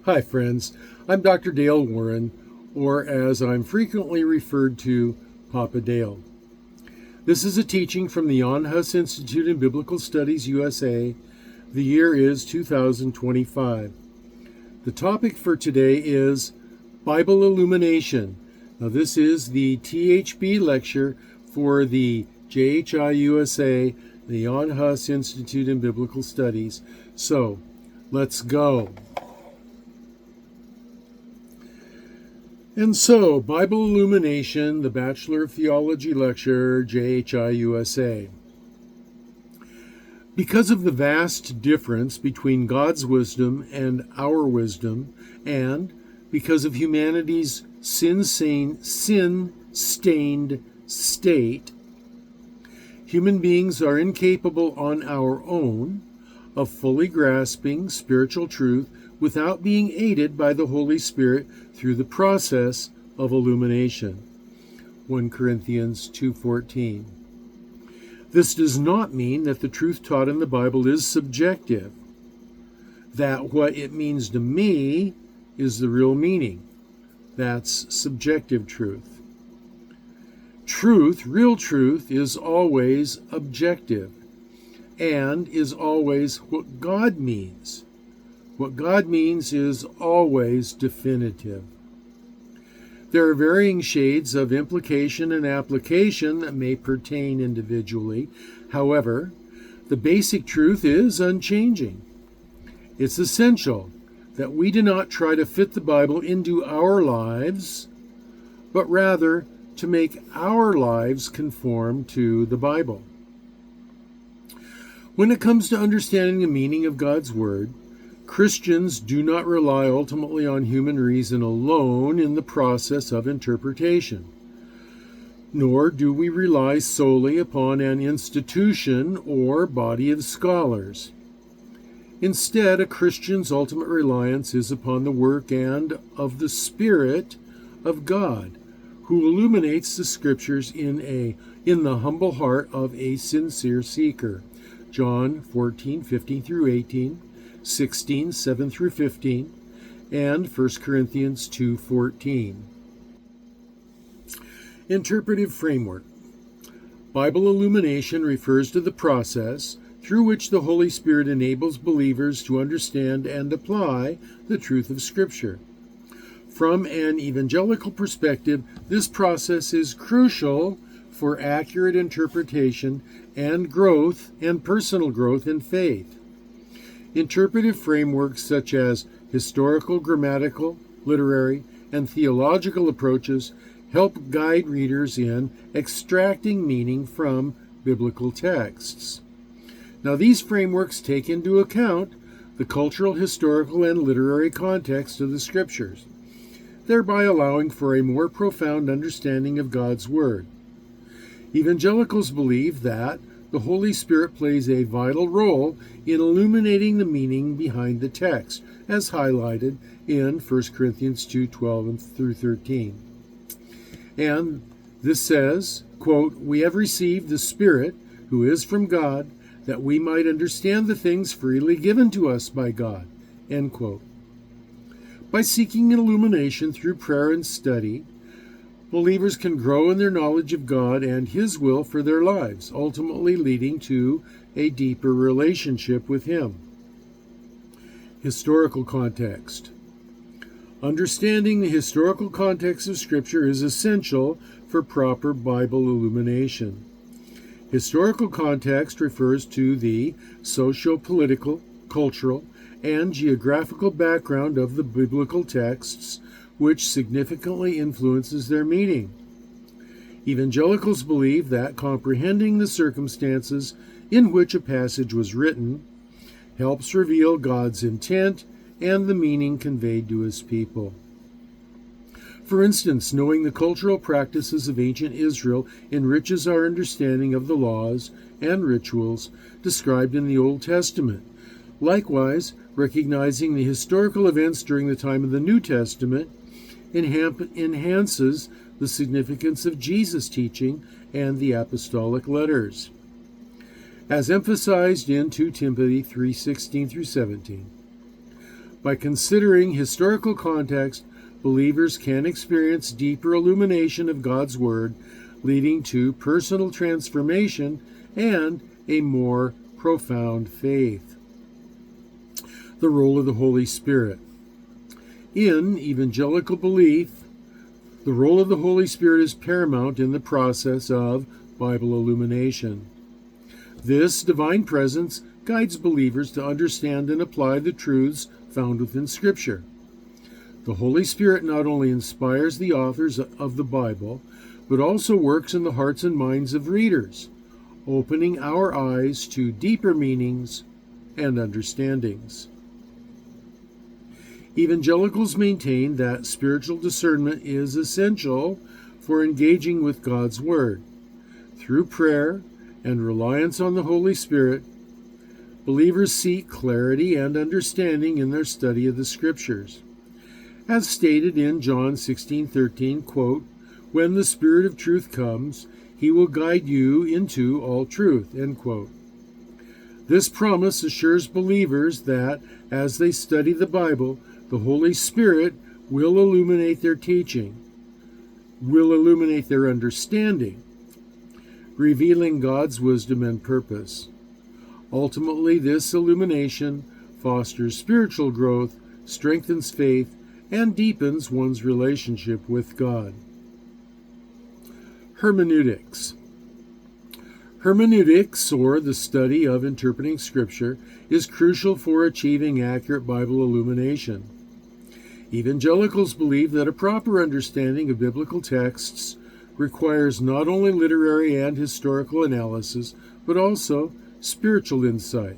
Hi, friends. I'm Dr. Dale Warren, or as I'm frequently referred to, Papa Dale. This is a teaching from the John-Huss Institute in Biblical Studies, USA. The year is 2025. The topic for today is Bible Illumination. Now, this is the THB lecture for the JHI-USA, the John-Huss Institute in Biblical Studies. So, let's go. And so, Bible Illumination, the Bachelor of Theology lecture, JHI-USA. Because of the vast difference between God's wisdom and our wisdom, and because of humanity's sin-stained state, human beings are incapable on our own of fully grasping spiritual truth without being aided by the Holy Spirit through the process of illumination. 1 Corinthians 2:14. This does not mean that the truth taught in the Bible is subjective, that what it means to me is the real meaning. That's subjective truth. Truth, real truth, is always objective and is always what God means. What God means is always definitive. There are varying shades of implication and application that may pertain individually. However, the basic truth is unchanging. It's essential that we do not try to fit the Bible into our lives, but rather to make our lives conform to the Bible. When it comes to understanding the meaning of God's Word, Christians do not rely ultimately on human reason alone in the process of interpretation, nor do we rely solely upon an institution or body of scholars. Instead, a Christian's ultimate reliance is upon the work and of the Spirit of God, who illuminates the Scriptures in the humble heart of a sincere seeker. John 14:15-18. 16, 7 through 15, and 1 Corinthians 2:14. Interpretive framework. Bible illumination refers to the process through which the Holy Spirit enables believers to understand and apply the truth of Scripture. From an evangelical perspective, this process is crucial for accurate interpretation and growth and personal growth in faith. Interpretive frameworks such as historical, grammatical, literary, and theological approaches help guide readers in extracting meaning from biblical texts. Now, these frameworks take into account the cultural, historical, and literary context of the Scriptures, thereby allowing for a more profound understanding of God's Word. Evangelicals believe that the Holy Spirit plays a vital role in illuminating the meaning behind the text, as highlighted in 1 Corinthians 2:12-13. And this says, quote, "We have received the Spirit, who is from God, that we might understand the things freely given to us by God." End quote. By seeking illumination through prayer and study, believers can grow in their knowledge of God and His will for their lives, ultimately leading to a deeper relationship with Him. Historical context. Understanding the historical context of Scripture is essential for proper Bible illumination. Historical context refers to the socio-political, cultural, and geographical background of the biblical texts, which significantly influences their meaning. Evangelicals believe that comprehending the circumstances in which a passage was written helps reveal God's intent and the meaning conveyed to His people. For instance, knowing the cultural practices of ancient Israel enriches our understanding of the laws and rituals described in the Old Testament. Likewise, recognizing the historical events during the time of the New Testament enhances the significance of Jesus' teaching and the apostolic letters. As emphasized in 2 Timothy 3:16-17, By considering historical context, believers can experience deeper illumination of God's Word, leading to personal transformation and a more profound faith. The role of the Holy Spirit. In evangelical belief, the role of the Holy Spirit is paramount in the process of Bible illumination. This divine presence guides believers to understand and apply the truths found within Scripture. The Holy Spirit not only inspires the authors of the Bible, but also works in the hearts and minds of readers, opening our eyes to deeper meanings and understandings. Evangelicals maintain that spiritual discernment is essential for engaging with God's Word. Through prayer and reliance on the Holy Spirit, believers seek clarity and understanding in their study of the Scriptures. As stated in John 16:13, quote, "When the Spirit of truth comes, he will guide you into all truth," end quote. This promise assures believers that as they study the Bible, the Holy Spirit will illuminate their teaching, will illuminate their understanding, revealing God's wisdom and purpose. Ultimately, this illumination fosters spiritual growth, strengthens faith, and deepens one's relationship with God. Hermeneutics. Hermeneutics, or the study of interpreting Scripture, is crucial for achieving accurate Bible illumination. Evangelicals believe that a proper understanding of biblical texts requires not only literary and historical analysis, but also spiritual insight.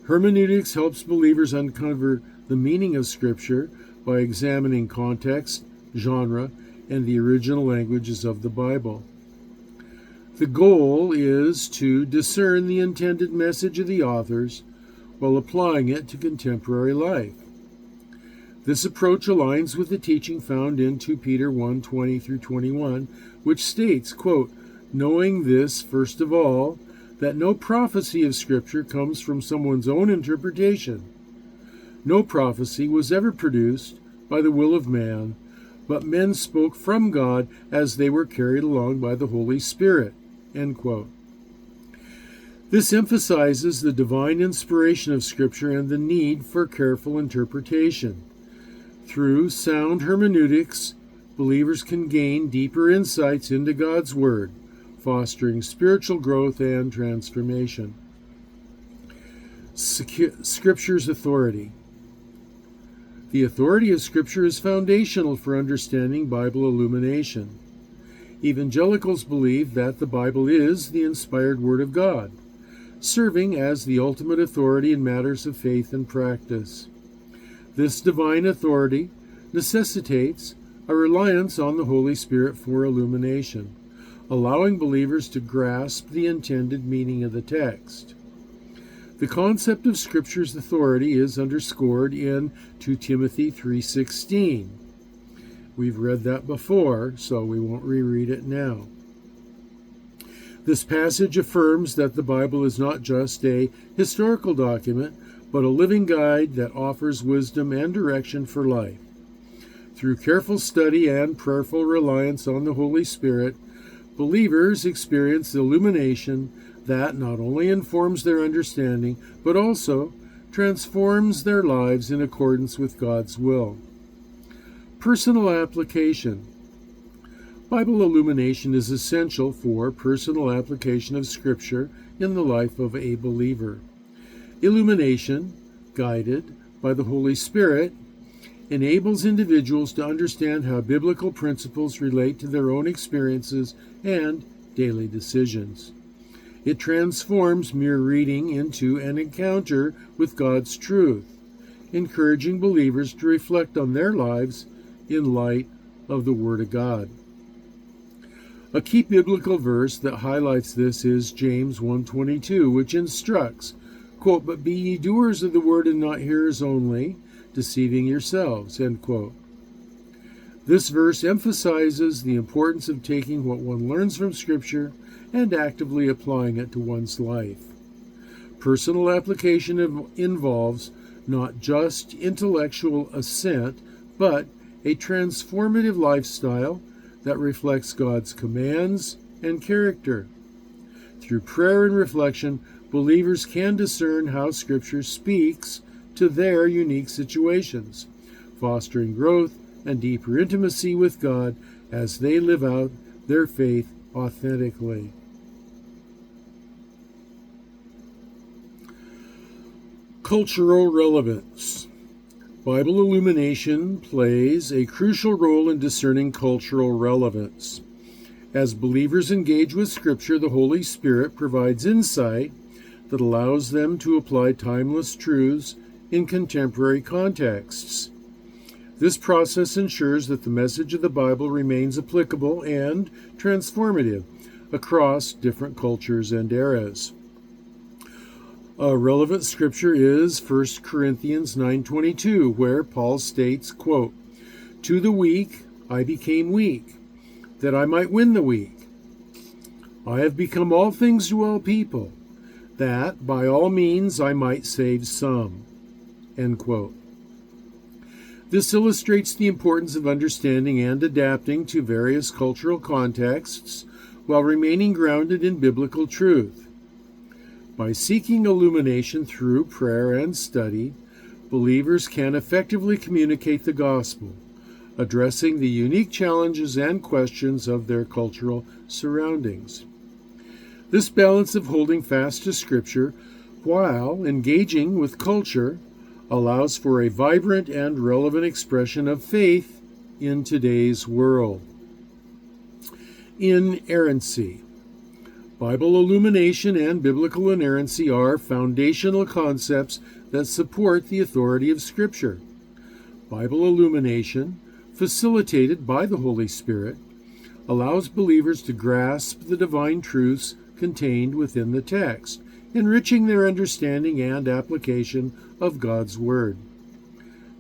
Hermeneutics helps believers uncover the meaning of Scripture by examining context, genre, and the original languages of the Bible. The goal is to discern the intended message of the authors while applying it to contemporary life. This approach aligns with the teaching found in 2 Peter 1:20 through 21, which states, quote, "Knowing this, first of all, that no prophecy of Scripture comes from someone's own interpretation. No prophecy was ever produced by the will of man, but men spoke from God as they were carried along by the Holy Spirit." End quote. This emphasizes the divine inspiration of Scripture and the need for careful interpretation. Through sound hermeneutics, believers can gain deeper insights into God's Word, fostering spiritual growth and transformation. Scripture's authority. The authority of Scripture is foundational for understanding Bible illumination. Evangelicals believe that the Bible is the inspired Word of God, serving as the ultimate authority in matters of faith and practice. This divine authority necessitates a reliance on the Holy Spirit for illumination, allowing believers to grasp the intended meaning of the text. The concept of Scripture's authority is underscored in 2 Timothy 3:16. We've read that before, so we won't reread it now. This passage affirms that the Bible is not just a historical document, but a living guide that offers wisdom and direction for life. Through careful study and prayerful reliance on the Holy Spirit, believers experience illumination that not only informs their understanding, but also transforms their lives in accordance with God's will. Personal application. Bible illumination is essential for personal application of Scripture in the life of a believer. Illumination, guided by the Holy Spirit, enables individuals to understand how biblical principles relate to their own experiences and daily decisions. It transforms mere reading into an encounter with God's truth, encouraging believers to reflect on their lives in light of the Word of God. A key biblical verse that highlights this is James 1:22, which instructs, quote, "But be ye doers of the word and not hearers only, deceiving yourselves," end quote. This verse emphasizes the importance of taking what one learns from Scripture and actively applying it to one's life. Personal application involves not just intellectual assent, but a transformative lifestyle that reflects God's commands and character. Through prayer and reflection, believers can discern how Scripture speaks to their unique situations, fostering growth and deeper intimacy with God as they live out their faith authentically. Cultural relevance. Bible illumination plays a crucial role in discerning cultural relevance. As believers engage with Scripture, the Holy Spirit provides insight that allows them to apply timeless truths in contemporary contexts. This process ensures that the message of the Bible remains applicable and transformative across different cultures and eras. A relevant scripture is 1 Corinthians 9:22, where Paul states, quote, "To the weak I became weak, that I might win the weak. I have become all things to all people, that by all means I might save some." End quote. This illustrates the importance of understanding and adapting to various cultural contexts while remaining grounded in biblical truth. By seeking illumination through prayer and study, believers can effectively communicate the gospel, addressing the unique challenges and questions of their cultural surroundings. This balance of holding fast to Scripture while engaging with culture allows for a vibrant and relevant expression of faith in today's world. Inerrancy. Bible illumination and biblical inerrancy are foundational concepts that support the authority of Scripture. Bible illumination, facilitated by the Holy Spirit, allows believers to grasp the divine truths contained within the text, enriching their understanding and application of God's Word.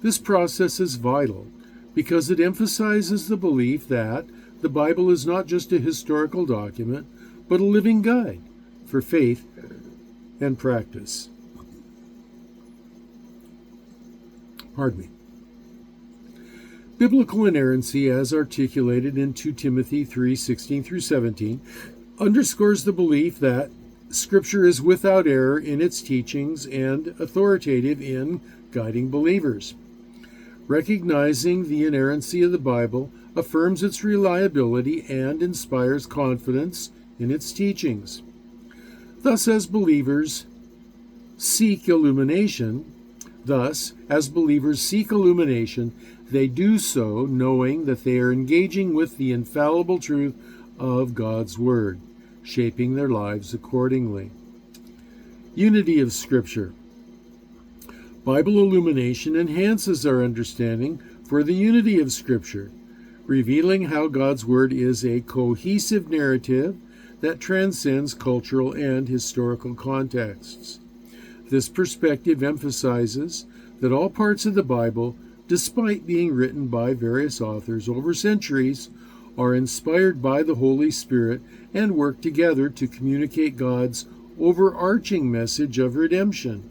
This process is vital because it emphasizes the belief that the Bible is not just a historical document, but a living guide for faith and practice. Pardon me. Biblical inerrancy, as articulated in 2 Timothy 3:16 through 17, underscores the belief that Scripture is without error in its teachings and authoritative in guiding believers. Recognizing the inerrancy of the Bible affirms its reliability and inspires confidence in its teachings. Thus, as believers seek illumination, they do so knowing that they are engaging with the infallible truth of God's Word, shaping their lives accordingly. Unity of Scripture. Bible illumination enhances our understanding for the unity of Scripture, revealing how God's Word is a cohesive narrative that transcends cultural and historical contexts. This perspective emphasizes that all parts of the Bible, despite being written by various authors over centuries, are inspired by the Holy Spirit and work together to communicate God's overarching message of redemption.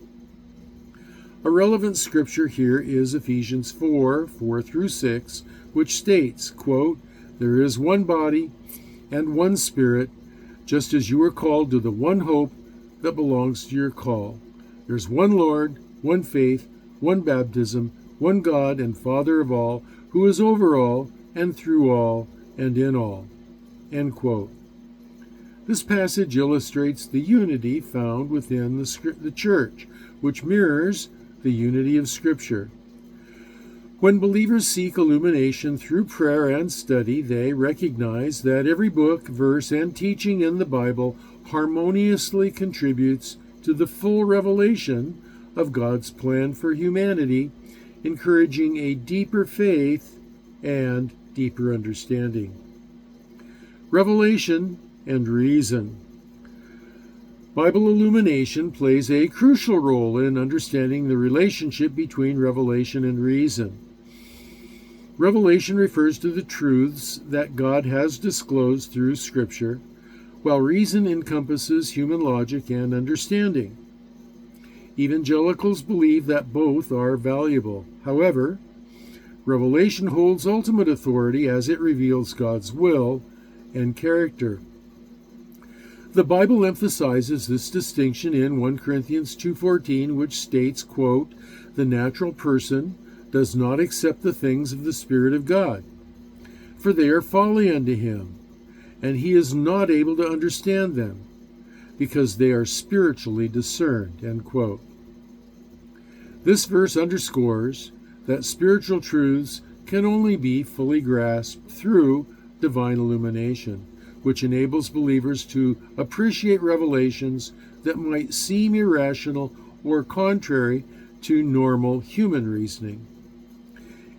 A relevant scripture here is Ephesians 4:4 through 6, which states, quote, "There is one body and one Spirit, just as you are called to the one hope that belongs to your call. There's one Lord, one faith, one baptism, one God and Father of all, who is over all and through all and in all." End quote. This passage illustrates the unity found within the church, which mirrors the unity of Scripture. When believers seek illumination through prayer and study, they recognize that every book, verse, and teaching in the Bible harmoniously contributes to the full revelation of God's plan for humanity, encouraging a deeper faith and deeper understanding. Revelation and reason. Bible illumination plays a crucial role in understanding the relationship between revelation and reason. Revelation refers to the truths that God has disclosed through Scripture, while reason encompasses human logic and understanding. Evangelicals believe that both are valuable. However, revelation holds ultimate authority as it reveals God's will and character. The Bible emphasizes this distinction in 1 Corinthians 2:14, which states, quote, "The natural person does not accept the things of the Spirit of God, for they are folly unto him, and he is not able to understand them, because they are spiritually discerned," end quote. This verse underscores that spiritual truths can only be fully grasped through divine illumination, which enables believers to appreciate revelations that might seem irrational or contrary to normal human reasoning.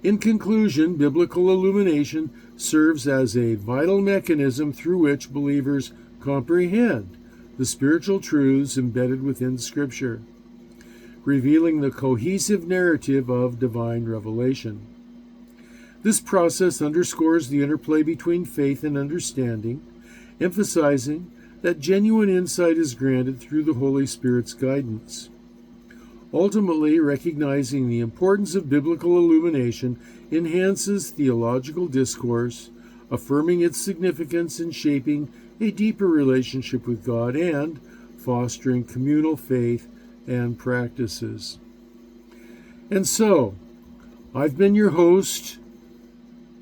In conclusion, biblical illumination serves as a vital mechanism through which believers comprehend the spiritual truths embedded within Scripture, revealing the cohesive narrative of divine revelation. This process underscores the interplay between faith and understanding, emphasizing that genuine insight is granted through the Holy Spirit's guidance. Ultimately, recognizing the importance of biblical illumination enhances theological discourse, affirming its significance in shaping a deeper relationship with God and fostering communal faith and practices. And so, I've been your host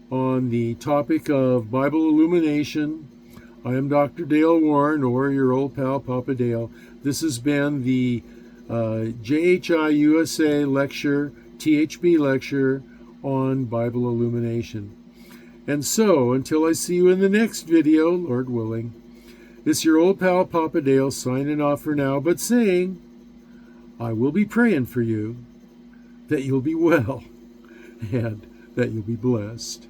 on the topic of Bible illumination. I am Dr. Dale Warren, or your old pal Papa Dale. This has been the JHI-USA lecture, THB lecture on Bible illumination. And so, until I see you in the next video, Lord willing, this is your old pal Papa Dale signing off for now, but saying, I will be praying for you, that you'll be well, and that you'll be blessed.